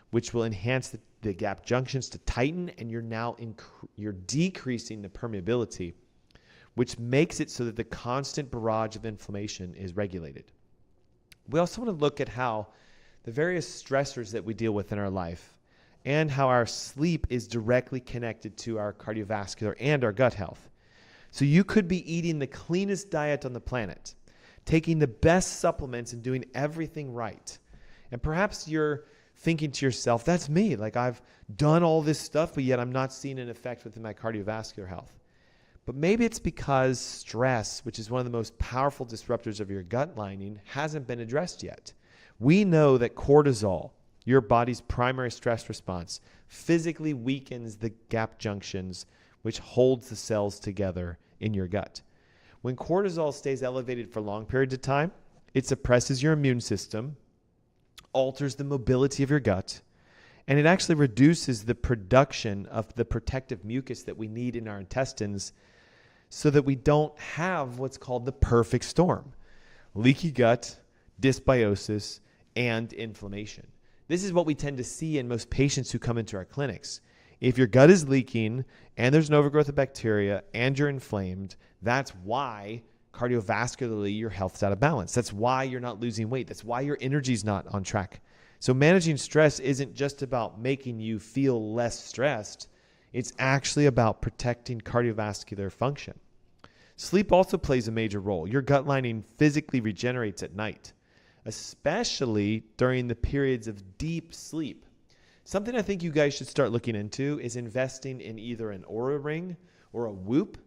which will enhance the gap junctions to tighten, and you're decreasing the permeability, which makes it so that the constant barrage of inflammation is regulated. We also want to look at how the various stressors that we deal with in our life and how our sleep is directly connected to our cardiovascular and our gut health. So you could be eating the cleanest diet on the planet, taking the best supplements and doing everything right. And perhaps you're thinking to yourself, that's me. Like, I've done all this stuff, but yet I'm not seeing an effect within my cardiovascular health. But maybe it's because stress, which is one of the most powerful disruptors of your gut lining, hasn't been addressed yet. We know that cortisol, your body's primary stress response, physically weakens the gap junctions, which holds the cells together in your gut. When cortisol stays elevated for long periods of time, it suppresses your immune system, alters the mobility of your gut, and it actually reduces the production of the protective mucus that we need in our intestines so that we don't have what's called the perfect storm: leaky gut, dysbiosis, and inflammation. This is what we tend to see in most patients who come into our clinics. If your gut is leaking and there's an overgrowth of bacteria and you're inflamed, that's why cardiovascularly your health's out of balance. That's why you're not losing weight. That's why your energy's not on track. So managing stress isn't just about making you feel less stressed. It's actually about protecting cardiovascular function. Sleep also plays a major role. Your gut lining physically regenerates at night, especially during the periods of deep sleep. Something I think you guys should start looking into is investing in either an Oura Ring or a Whoop,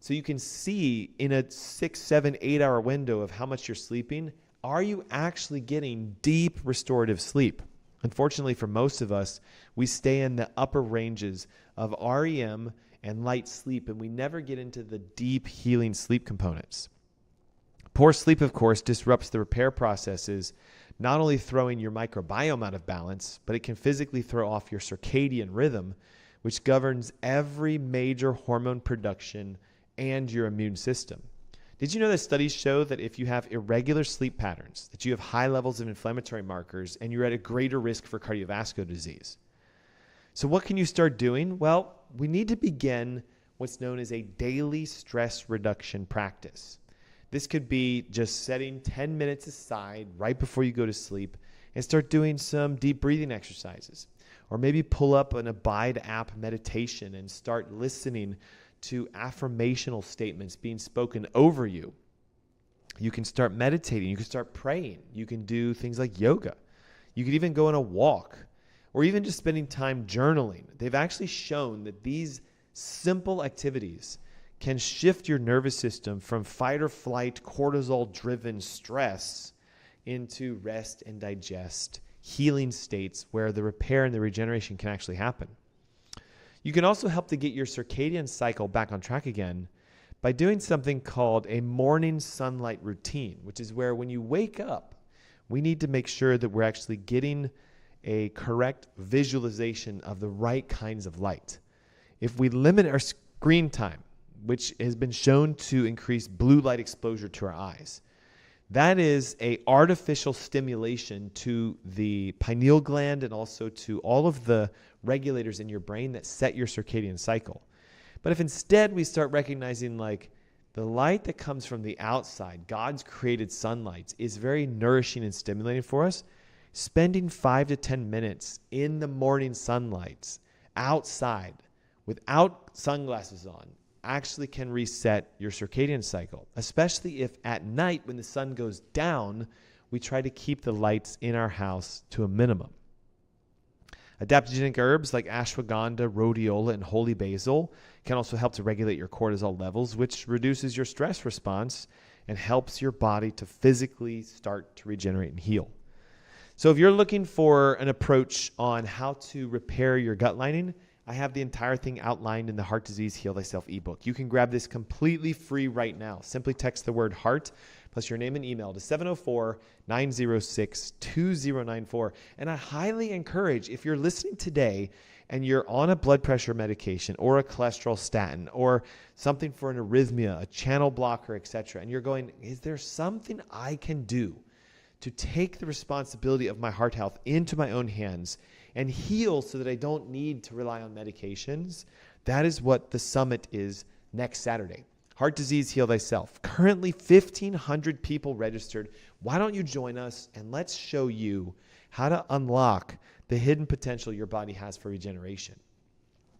so you can see in a 6, 7, 8 hour window of how much you're sleeping. Are you actually getting deep restorative sleep? Unfortunately, for most of us, we stay in the upper ranges of REM and light sleep, and we never get into the deep healing sleep components. Poor sleep, of course, disrupts the repair processes, not only throwing your microbiome out of balance, but it can physically throw off your circadian rhythm, which governs every major hormone production and your immune system. Did you know that studies show that if you have irregular sleep patterns, that you have high levels of inflammatory markers and you're at a greater risk for cardiovascular disease? So what can you start doing? Well, we need to begin what's known as a daily stress reduction practice. This could be just setting 10 minutes aside right before you go to sleep and start doing some deep breathing exercises. Or maybe pull up an Abide app meditation and start listening to affirmational statements being spoken over you. You can start meditating. You can start praying. You can do things like yoga. You could even go on a walk or even just spending time journaling. They've actually shown that these simple activities can shift your nervous system from fight or flight, cortisol-driven stress into rest and digest, healing states where the repair and the regeneration can actually happen. You can also help to get your circadian cycle back on track again by doing something called a morning sunlight routine, which is where when you wake up, we need to make sure that we're actually getting a correct visualization of the right kinds of light. If we limit our screen time, which has been shown to increase blue light exposure to our eyes, that is an artificial stimulation to the pineal gland and also to all of the regulators in your brain that set your circadian cycle. But if instead we start recognizing like the light that comes from the outside, God's created sunlight, is very nourishing and stimulating for us, spending 5 to 10 minutes in the morning sunlight outside without sunglasses on actually can reset your circadian cycle, especially if at night when the sun goes down, we try to keep the lights in our house to a minimum. Adaptogenic herbs like ashwagandha, rhodiola, and holy basil can also help to regulate your cortisol levels, which reduces your stress response and helps your body to physically start to regenerate and heal. So if you're looking for an approach on how to repair your gut lining, I have the entire thing outlined in the Heart Disease Heal Thyself ebook. You can grab this completely free right now. Simply text the word heart plus your name and email to 704-906-2094. And I highly encourage, if you're listening today and you're on a blood pressure medication or a cholesterol statin or something for an arrhythmia, a channel blocker, etc., and you're going, is there something I can do to take the responsibility of my heart health into my own hands and heal so that I don't need to rely on medications? That is what the summit is next Saturday. Heart Disease Heal Thyself. Currently 1,500 people registered. Why don't you join us and let's show you how to unlock the hidden potential your body has for regeneration.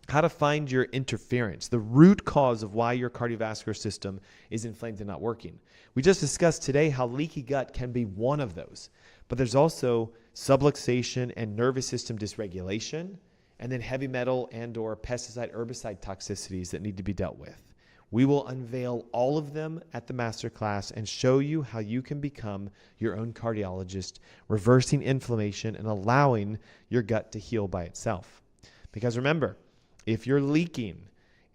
How to find your interference, the root cause of why your cardiovascular system is inflamed and not working. We just discussed today how leaky gut can be one of those, but there's also subluxation and nervous system dysregulation, and then heavy metal and or pesticide herbicide toxicities that need to be dealt with. We will unveil all of them at the Masterclass and show you how you can become your own cardiologist, reversing inflammation and allowing your gut to heal by itself. Because remember, if you're leaking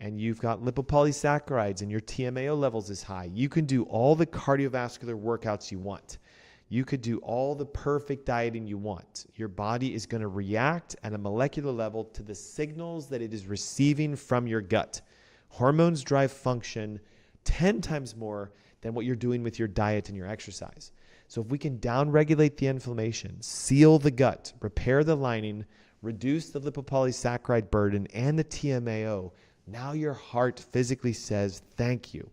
and you've got lipopolysaccharides and your TMAO levels is high, you can do all the cardiovascular workouts you want. You could do all the perfect dieting you want. Your body is going to react at a molecular level to the signals that it is receiving from your gut. Hormones drive function 10 times more than what you're doing with your diet and your exercise. So if we can downregulate the inflammation, seal the gut, repair the lining, reduce the lipopolysaccharide burden and the TMAO, now your heart physically says thank you,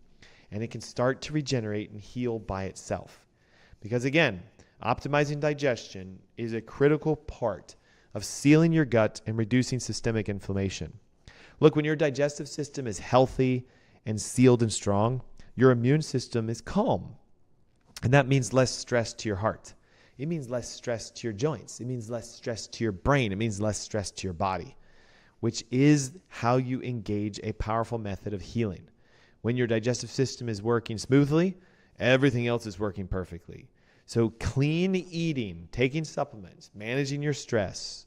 and it can start to regenerate and heal by itself. Because again, optimizing digestion is a critical part of sealing your gut and reducing systemic inflammation. Look, when your digestive system is healthy and sealed and strong, your immune system is calm. And that means less stress to your heart. It means less stress to your joints. It means less stress to your brain. It means less stress to your body, which is how you engage a powerful method of healing. When your digestive system is working smoothly, everything else is working perfectly. So clean eating, taking supplements, managing your stress,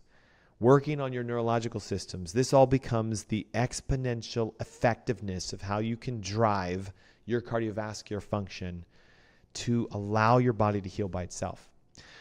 working on your neurological systems, this all becomes the exponential effectiveness of how you can drive your cardiovascular function to allow your body to heal by itself.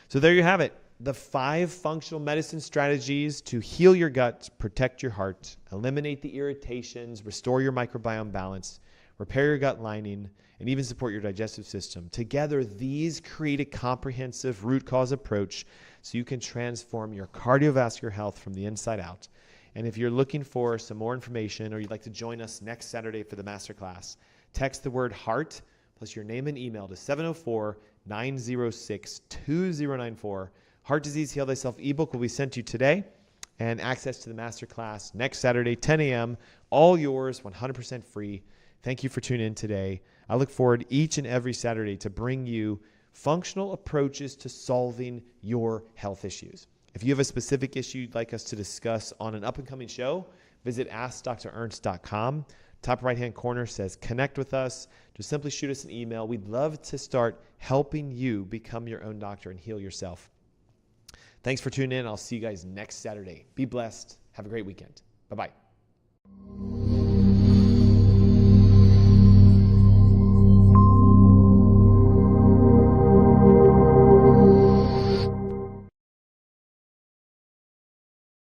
So there you have it. The 5 functional medicine strategies to heal your gut, protect your heart, eliminate the irritations, restore your microbiome balance, repair your gut lining, and even support your digestive system. Together, these create a comprehensive root cause approach so you can transform your cardiovascular health from the inside out. And if you're looking for some more information or you'd like to join us next Saturday for the Masterclass, text the word HEART plus your name and email to 704-906-2094. Heart Disease Heal Thyself ebook will be sent to you today, and access to the Masterclass next Saturday, 10 a.m. All yours, 100% free. Thank you for tuning in today. I look forward each and every Saturday to bring you functional approaches to solving your health issues. If you have a specific issue you'd like us to discuss on an up-and-coming show, visit AskDrErnst.com. Top right-hand corner says connect with us. Just simply shoot us an email. We'd love to start helping you become your own doctor and heal yourself. Thanks for tuning in. I'll see you guys next Saturday. Be blessed. Have a great weekend. Bye-bye.